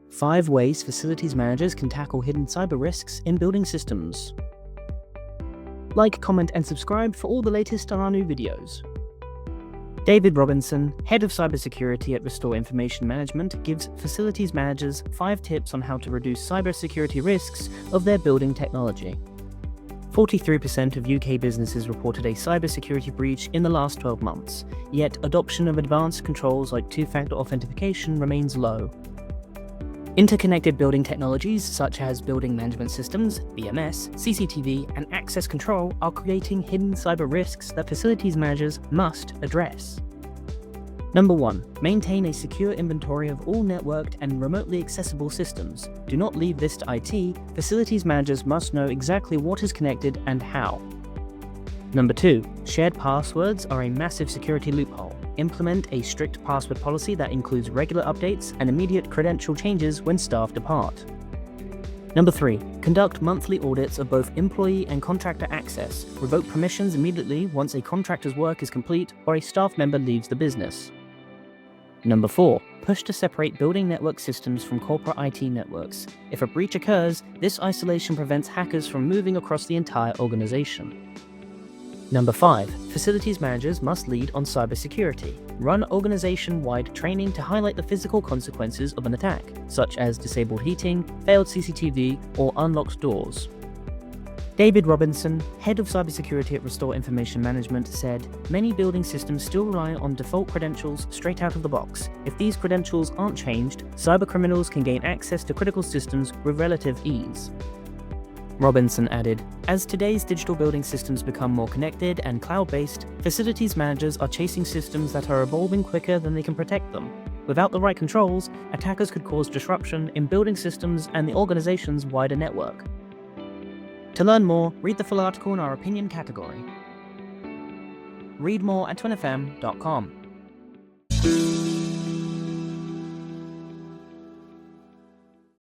5 ways facilities managers can tackle hidden cyber risks in building systems. Like, comment and subscribe for all the latest on our new videos. David Robinson, Head of Cybersecurity at Restore Information Management, gives facilities managers 5 tips on how to reduce cybersecurity risks of their building technology. 43% of UK businesses reported a cybersecurity breach in the last 12 months, yet adoption of advanced controls like two-factor authentication remains low. Interconnected building technologies such as building management systems, BMS, CCTV, and access control are creating hidden cyber risks that facilities managers must address. Number 1. Maintain a secure inventory of all networked and remotely accessible systems. Do not leave this to IT. Facilities managers must know exactly what is connected and how. Number 2. Shared passwords are a massive security loophole. Implement a strict password policy that includes regular updates and immediate credential changes when staff depart. Number 3. Conduct monthly audits of both employee and contractor access. Revoke permissions immediately once a contractor's work is complete or a staff member leaves the business. Number 4. Push to separate building network systems from corporate IT networks. If a breach occurs, this isolation prevents hackers from moving across the entire organization. Number 5. Facilities managers must lead on cybersecurity. Run organization-wide training to highlight the physical consequences of an attack, such as disabled heating, failed CCTV, or unlocked doors. David Robinson, Head of Cybersecurity at Restore Information Management, said, "Many building systems still rely on default credentials straight out of the box. If these credentials aren't changed, cybercriminals can gain access to critical systems with relative ease." Robinson added, "As today's digital building systems become more connected and cloud-based, facilities managers are chasing systems that are evolving quicker than they can protect them. Without the right controls, attackers could cause disruption in building systems and the organization's wider network." To learn more, read the full article in our opinion category. Read more at TWinFM.com.